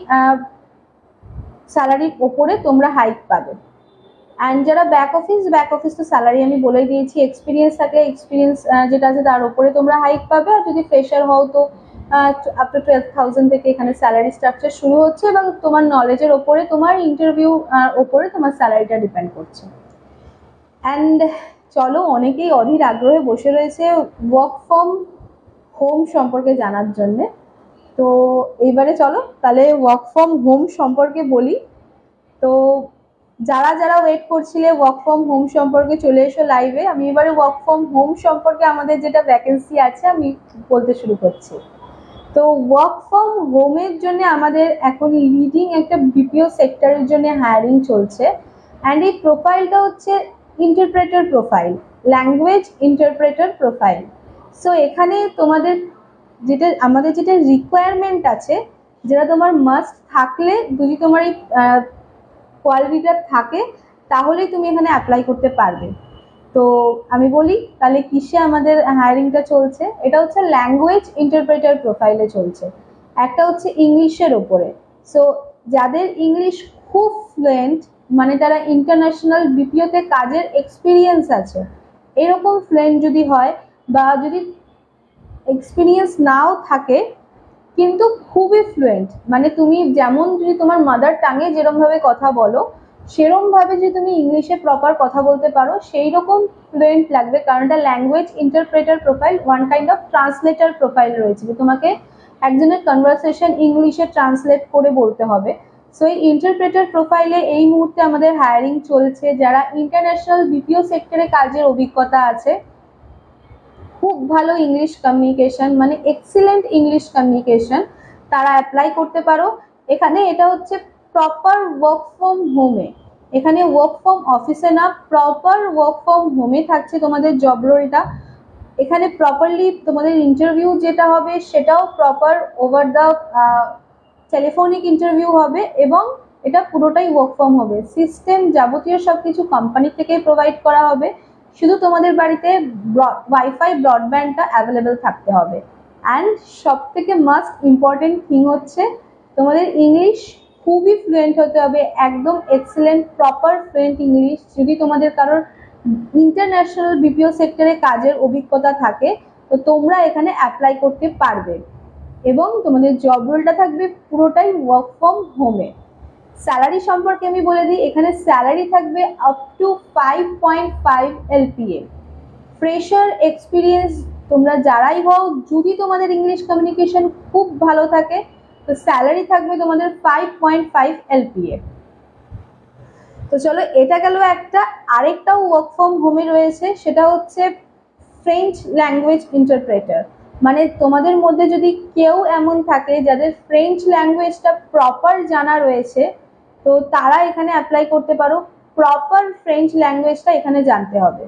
স্যালারির ওপরে তোমরা হাইক পাবে। অ্যান্ড যারা ব্যাক অফিস তো স্যালারি আমি বলেই দিয়েছি। এক্সপিরিয়েন্স থাকলে এক্সপিরিয়েন্স যেটা আছে তার ওপরে তোমরা হাইক পাবে। আর যদি ফ্রেশার হও তো আপ টু 12,000 থেকে এখানে স্যালারি স্ট্রাকচার শুরু হচ্ছে, এবং তোমার নলেজের ওপরে, তোমার ইন্টারভিউ ওপরে তোমার স্যালারিটা ডিপেন্ড করছে। অ্যান্ড চলো, অনেকেই অধীর আগ্রহে বসে রয়েছে ওয়ার্ক ফ্রম হোম সম্পর্কে জানার জন্যে। তো এইবারে চলো তাহলে ওয়ার্ক ফ্রম হোম সম্পর্কে বলি। তো যারা যারা ওয়েট করছিলে ওয়ার্ক ফ্রম হোম সম্পর্কে, চলে এসো লাইভে। আমি এবারে ওয়ার্ক ফ্রম হোম সম্পর্কে আমাদের যেটা ভ্যাকেন্সি আছে আমি বলতে শুরু করছি। তো ওয়ার্ক ফ্রম হোমের জন্য আমাদের এখন লিডিং একটা বিপিও সেক্টরের জন্য হায়ারিং চলছে। অ্যান্ড এই প্রোফাইলটা হচ্ছে interpreter profile, language interpreter profile. So এখানে তোমাদের আমাদের যেটা রিকোয়ারমেন্ট আছে, যেটা তোমার মাস্ট থাকলে, যদি তোমার এই কোয়ালিটিটা থাকে তাহলেই তুমি এখানে অ্যাপ্লাই করতে পারবে। তো আমি বলি তাহলে কিসে আমাদের হায়ারিংটা চলছে। এটা হচ্ছে ল্যাঙ্গুয়েজ ইন্টারপ্রেটার প্রোফাইলে চলছে। একটা হচ্ছে ইংলিশের ওপরে। সো যাদের ইংলিশ খুব ফ্লুয়েন্ট, মানে তারা ইন্টারন্যাশনাল বিপিওতে কাজের এক্সপিরিয়েন্স আছে, এরকম ফ্লুয়েন্ট যদি হয়, বা যদি এক্সপিরিয়েন্স নাও থাকে কিন্তু খুবই ফ্লুয়েন্ট, মানে তুমি যেমন যদি তোমার মাদার টাঙে যেরমভাবে কথা বলো সেরমভাবে যদি তুমি ইংলিশে প্রপার কথা বলতে পারো, সেই রকম ফ্লুয়েন্ট লাগবে। কারণ এটা language interpreter profile, one kind of translator profile রয়েছে, যে তোমাকে একজনের কনভারসেশন ইংলিশে ট্রান্সলেট করে বলতে হবে। সো এই ইন্টারপ্রেটার প্রোফাইলে এই মুহূর্তে আমাদের হায়ারিং চলছে। যারা ইন্টারন্যাশনাল বিপিও সেক্টরে কাজের অভিজ্ঞতা আছে, খুব ভালো ইংলিশ কমিউনিকেশন, মানে এক্সিলেন্ট ইংলিশ কমিউনিকেশন, তারা অ্যাপ্লাই করতে পারো। এখানে এটা হচ্ছে প্রপার ওয়ার্ক ফ্রম হোমে, এখানে ওয়ার্ক ফ্রম অফিসে না, প্রপার ওয়ার্ক ফ্রম হোমে থাকছে তোমাদের জব রোলটা। এখানে প্রপারলি তোমাদের ইন্টারভিউ যেটা হবে সেটাও proper over the telephonic interview হবে, এবং এটা পুরোটাই ওয়ার্ক ফ্রম হবে। সিস্টেম যাবতীয় সবকিছু কোম্পানি থেকে প্রোভাইড করা হবে, শুধু তোমাদের বাড়িতে ওয়াইফাই ব্রডব্যান্ডটা অ্যাভেলেবেল থাকতে হবে। অ্যান্ড সব থেকে মাস্ট ইম্পর্টেন্ট থিং হচ্ছে তোমাদের ইংলিশ খুবই ফ্লুয়েন্ট হতে হবে, একদম এক্সেলেন্ট প্রপার ফ্লুয়েন্ট ইংলিশ। যদি তোমাদের কারোর ইন্টারন্যাশনাল বিপিও সেক্টরে কাজের অভিজ্ঞতা থাকে তো তোমরা এখানে অ্যাপ্লাই করতে পারবে, এবং তোমাদের জব রোলটা থাকবে পুরোটাই ওয়ার্ক ফ্রম হোমে। স্যালারি সম্পর্কে আমি বলে দিই, এখানে স্যালারি থাকবে up to 5.5 LPA। Fresher experience তোমরা যারাই হও, যদি তোমাদের ইংলিশ কমিউনিকেশন খুব ভালো থাকে তো স্যালারি থাকবে তোমাদের 5.5 LPA। তো চলো, এটা গেল একটা। আরেকটাও ওয়ার্ক ফ্রম হোমে রয়েছে, সেটা হচ্ছে ফ্রেঞ্চ ল্যাঙ্গুয়েজ ইন্টারপ্রেটার। মানে তোমাদের মধ্যে যদি কেউ এমন থাকে যাদের ফ্রেঞ্চ ল্যাঙ্গুয়েজটা প্রপার জানা রয়েছে, তো তারা এখানে অ্যাপ্লাই করতে পারো। প্রপার ফ্রেঞ্চ ল্যাঙ্গুয়েজটা এখানে জানতে হবে।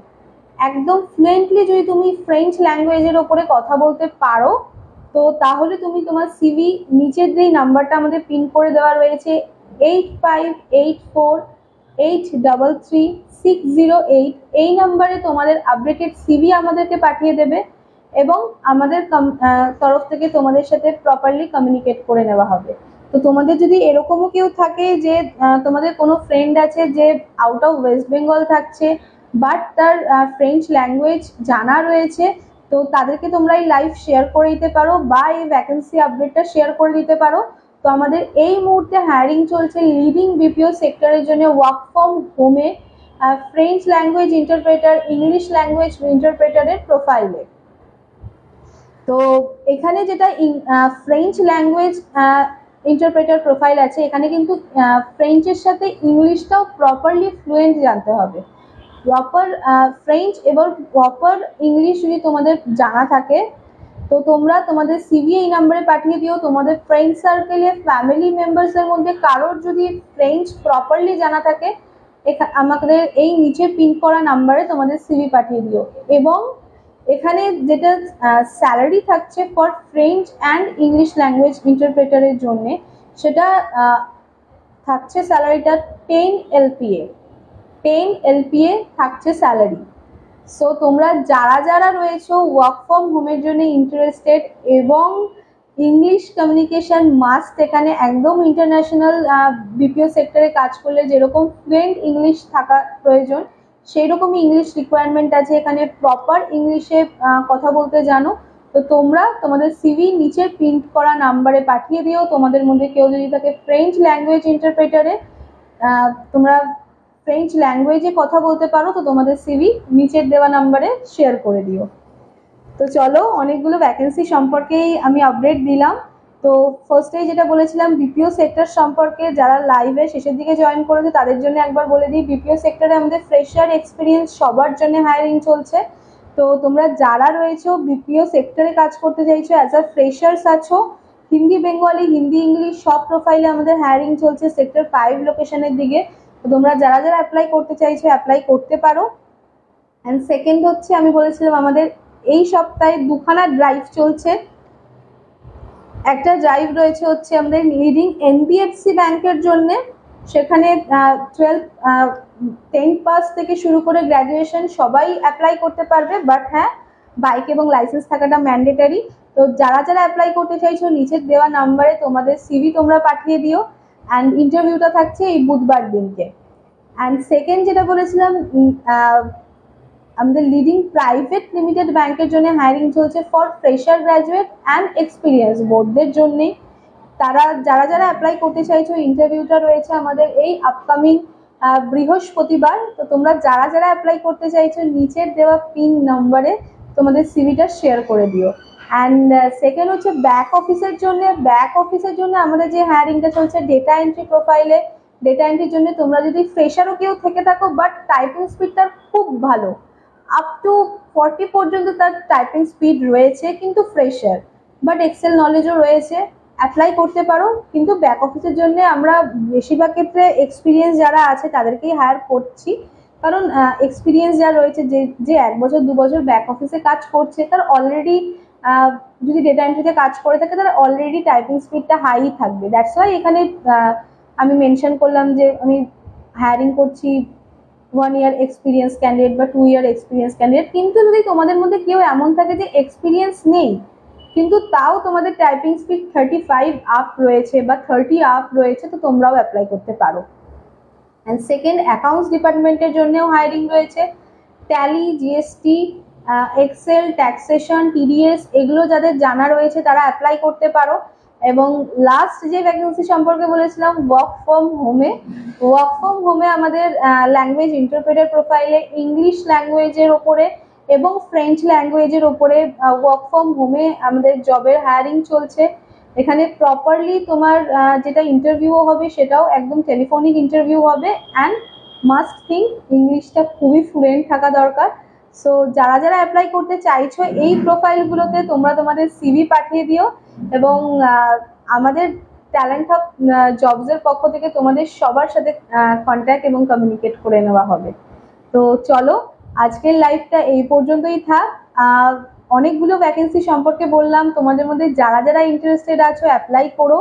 একদম ফ্লুয়েন্টলি যদি তুমি ফ্রেঞ্চ ল্যাঙ্গুয়েজের ওপরে কথা বলতে পারো, তো তাহলে তুমি তোমার সিভি, নিচের যেই নাম্বারটা আমাদের পিন করে দেওয়া রয়েছে 8584833608, এই নাম্বারে তোমাদের আপডেটেড সিভি আমাদেরকে পাঠিয়ে দেবে, এবং আমাদের তরফ থেকে তোমাদের সাথে প্রপারলি কমিউনিকেট করে নেওয়া হবে। তো তোমাদের যদি এরকমও কেউ থাকে যে তোমাদের কোনো ফ্রেন্ড আছে যে আউট অফ ওয়েস্ট বেঙ্গল থাকছে, বাট তার ফ্রেঞ্চ ল্যাঙ্গুয়েজ জানা রয়েছে, তো তাদেরকে তোমরা এই লাইভ শেয়ার করে দিতে পারো, বা এই ভ্যাকেন্সি আপডেটটা শেয়ার করে দিতে পারো। তো আমাদের এই মুহূর্তে হায়ারিং চলছে লিডিং বিপিও সেক্টরের জন্য ওয়ার্ক ফ্রম হোমে French language interpreter, English language ইন্টারপ্রেটারের প্রোফাইলে। তো এখানে যেটা ফ্রেঞ্চ ল্যাঙ্গুয়েজ ইন্টারপ্রেটার প্রোফাইল আছে, এখানে কিন্তু ফ্রেঞ্চের সাথে ইংলিশটাও প্রপারলি ফ্লুয়েন্ট জানতে হবে। প্রপার ফ্রেঞ্চ এবং প্রপার ইংলিশ যদি তোমাদের জানা থাকে, তো তোমরা তোমাদের সিভি এই নাম্বারে পাঠিয়ে দিও। তোমাদের ফ্রেন্ড সার্কেলে ফ্যামিলি মেম্বার্সের মধ্যে কারোর যদি ফ্রেঞ্চ প্রপারলি জানা থাকে, আমাদের এই নিচে পিন করা নাম্বারে তোমাদের সিভি পাঠিয়ে দিও। এবং এখানে যেটা স্যালারি থাকছে for French and English language ইন্টারপ্রেটারের জন্য, সেটা থাকছে স্যালারিটা 10 LPA। 10 LPA থাকছে স্যালারি। সো তোমরা যারা যারা রয়েছো ওয়ার্ক ফ্রম হোমের জন্য ইন্টারেস্টেড, এবং ইংলিশ কমিউনিকেশন মাস্ট, এখানে একদম ইন্টারন্যাশনাল বিপিও সেক্টরে কাজ করলে যেরকম ফ্লুয়েন্ট ইংলিশ থাকা প্রয়োজন, সেই রকমই ইংলিশ রিকোয়ারমেন্ট আছে। এখানে প্রপার ইংলিশে কথা বলতে জানো, তো তোমরা তোমাদের সিভি নিচে প্রিন্ট করা নাম্বারে পাঠিয়ে দিও। তোমাদের মধ্যে কেউ যদি থাকে ফ্রেঞ্চ ল্যাঙ্গুয়েজ ইন্টারপ্রেটারে, তোমরা ফ্রেঞ্চ ল্যাঙ্গুয়েজে কথা বলতে পারো তো তোমাদের সিভি নিচের দেওয়া নাম্বারে শেয়ার করে দিও। তো চলো, অনেকগুলো ভ্যাকেন্সি সম্পর্কেই আমি আপডেট দিলাম। তো ফার্স্টেই যেটা বলেছিলাম বিপিও সেক্টর সম্পর্কে, যারা লাইভে শেষের দিকে জয়েন করেছে তাদের জন্য একবার বলে দিই, বিপিও সেক্টরে আমাদের ফ্রেশার এক্সপিরিয়েন্স সবার জন্য হায়ারিং চলছে। তো তোমরা যারা রয়েছো বিপিও সেক্টরে কাজ করতে চাইছো, অ্যাজ আ ফ্রেশার্স আছো, হিন্দি বেঙ্গলি, হিন্দি ইংলিশ সব প্রোফাইলে আমাদের হায়ারিং চলছে সেক্টর 5 লোকেশনের দিকে। তো তোমরা যারা যারা অ্যাপ্লাই করতে চাইছো অ্যাপ্লাই করতে পারো। অ্যান্ড সেকেন্ড হচ্ছে, আমি বলেছিলাম আমাদের এই সপ্তাহে দুখানা ড্রাইভ চলছে। একটা ড্রাইভ রয়েছে হচ্ছে আমাদের লিডিং এনবিএফসি ব্যাংকের জন্য, সেখানে 10 পাস থেকে শুরু করে গ্র্যাজুয়েশন সবাই অ্যাপ্লাই করতে পারবে, বাট হ্যাঁ বাইক এবং লাইসেন্স থাকাটা ম্যান্ডেটারি। তো যারা যারা অ্যাপ্লাই করতে চাইছো নিচের দেওয়া নাম্বারে তোমাদের সিভি তোমরা পাঠিয়ে দিও। অ্যান্ড ইন্টারভিউটা থাকছে এই বুধবার দিনকে। অ্যান্ড সেকেন্ড যেটা বলেছিলাম, আমাদের লিডিং প্রাইভেট লিমিটেড ব্যাংকের জন্য হায়ারিং চলছে for fresher graduate and experience বোথদের জন্যেই। তারা যারা যারা অ্যাপ্লাই করতে চাইছো ইন্টারভিউটা রয়েছে আমাদের এই আপকামিং বৃহস্পতিবার। তো তোমরা যারা যারা অ্যাপ্লাই করতে চাইছো নিচের দেওয়া পিন নম্বরে তোমাদের সিভিটা শেয়ার করে দিও। অ্যান্ড সেকেন্ড হচ্ছে ব্যাক অফিসের জন্য। ব্যাক অফিসের জন্য আমাদের যে হায়ারিংটা চলছে ডেটা এন্ট্রি প্রোফাইলে, ডেটা এন্ট্রির জন্য তোমরা যদি ফ্রেশারও কেউ থেকে থাকো বাট টাইপিং স্পিডটা খুব ভালো, আপ টু 40 পর্যন্ত তার টাইপিং স্পিড রয়েছে, কিন্তু ফ্রেশার বাট এক্সেল নলেজও রয়েছে, অ্যাপ্লাই করতে পারো। কিন্তু ব্যাক অফিসের জন্য আমরা বেশিরভাগ ক্ষেত্রে এক্সপিরিয়েন্স যারা আছে তাদেরকেই হায়ার করছি, কারণ এক্সপিরিয়েন্স যা রয়েছে, যে 1 বছর 2 বছর ব্যাক অফিসে কাজ করছে তার অলরেডি, যদি ডেটা এন্ট্রিতে কাজ করে থাকে তার অলরেডি টাইপিং স্পিডটা হাই থাকবে। দ্যাটস ওয়াই এখানে আমি মেনশন করলাম যে আমি হায়ারিং করছি 1 ইয়ার এক্সপিরিয়েন্স ক্যান্ডিডেট বা 2 ইয়ার এক্সপিরিয়েন্স ক্যান্ডিডেট। কিন্তু যদি তোমাদের মধ্যে কেউ এমন থাকে যে এক্সপিরিয়েন্স নেই কিন্তু তাও তোমাদের টাইপিং স্পিড 35 আপ রয়েছে বা 30 আপ রয়েছে, তো তোমরাও অ্যাপ্লাই করতে পারো। অ্যান্ড সেকেন্ড, অ্যাকাউন্টস ডিপার্টমেন্টের জন্যও হায়ারিং রয়েছে। Tally, GST, Excel, taxation, TDS এগুলো যাদের জানা রয়েছে তারা অ্যাপ্লাই করতে পারো। এবং লাস্ট যে ভ্যাকেন্সি সম্পর্কে বলেছিলাম ওয়ার্ক ফ্রম হোমে, ওয়ার্ক ফ্রম হোমে আমাদের ল্যাঙ্গুয়েজ ইন্টারপ্রেটার প্রোফাইলে ইংলিশ ল্যাঙ্গুয়েজের ওপরে এবং ফ্রেঞ্চ ল্যাঙ্গুয়েজের ওপরে ওয়ার্ক ফ্রম হোমে আমাদের জবের হায়ারিং চলছে। এখানে প্রপারলি তোমার যেটা ইন্টারভিউ হবে সেটাও একদম টেলিফোনিক ইন্টারভিউ হবে। অ্যান্ড মাস্ট থিঙ্ক ইংলিশটা খুবই ফ্লুয়েন্ট থাকা দরকার। সো যারা যারা অ্যাপ্লাই করতে চাইছো এই প্রোফাইলগুলোতে তোমরা তোমাদের সিভি পাঠিয়ে দিও এবং আমাদের ট্যালেন্ট হাব জবসের পক্ষ থেকে তোমাদের সবার সাথে কন্ট্যাক্ট এবং কমিউনিকেট করে নেওয়া হবে। তো চলো, আজকের লাইভটা এই পর্যন্তই থাক। অনেকগুলো ভ্যাকেন্সি সম্পর্কে বললাম, তোমাদের মধ্যে যারা যারা ইন্টারেস্টেড আছো অ্যাপ্লাই করো।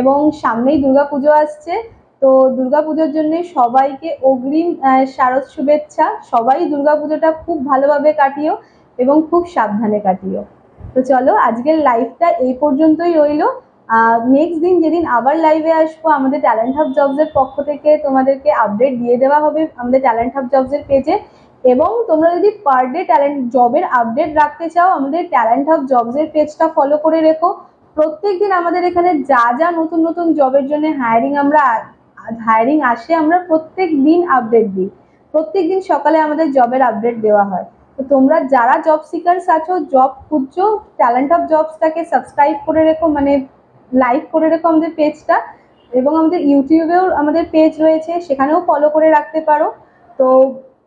এবং সামনেই দুর্গাপুজো আসছে, তো দুর্গাপুজোর জন্য সবাইকে অগ্রিম শারদ শুভেচ্ছা। সবাই দুর্গাপুজোটা খুব ভালোভাবে কাটিও এবং খুব সাবধানে কাটিও। তো চলো, আজকের লাইভটা এই পর্যন্তই রইলো। নেক্সট দিন যেদিন আবার লাইভে আসবো আমাদের ট্যালেন্ট হাব জবসের পক্ষ থেকে তোমাদেরকে আপডেট দিয়ে দেওয়া হবে আমাদের ট্যালেন্ট হাব জবসের পেজে। এবং তোমরা যদি পার ডে ট্যালেন্ট জবের আপডেট রাখতে চাও আমাদের ট্যালেন্ট হাব জবসের পেজটা ফলো করে রেখো। প্রত্যেকদিন আমাদের এখানে যা যা নতুন নতুন জবের জন্য হায়ারিং আসে আমরা প্রত্যেক দিন আপডেট দিই। প্রত্যেক দিন সকালে আমাদের জবের আপডেট দেওয়া হয়। তো তোমরা যারা জব সিকার্স আছো, জব খুঁজছো, ট্যালেন্ট হাব জবসটাকে সাবস্ক্রাইব করে রেখো, মানে লাইক করে রেখো আমাদের পেজটা। এবং আমাদের ইউটিউবেও আমাদের পেজ রয়েছে, সেখানেও ফলো করে রাখতে পারো। তো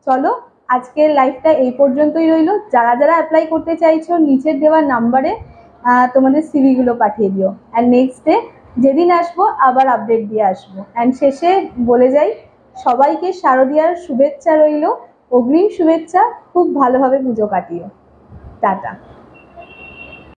চলো, আজকের লাইভটা এই পর্যন্তই রইলো। যারা যারা অ্যাপ্লাই করতে চাইছো নিচের দেওয়া নাম্বারে তোমাদের সিভিগুলো পাঠিয়ে দিও। অ্যান্ড নেক্সট ডে যেদিন আসবো আবার আপডেট দিয়ে আসবো। অ্যান্ড শেষে বলে যাই, সবাইকে শারদীয়ার শুভেচ্ছা রইলো, অগ্রিম শুভেচ্ছা। খুব ভালোভাবে পুজো কাটিও। টাটা।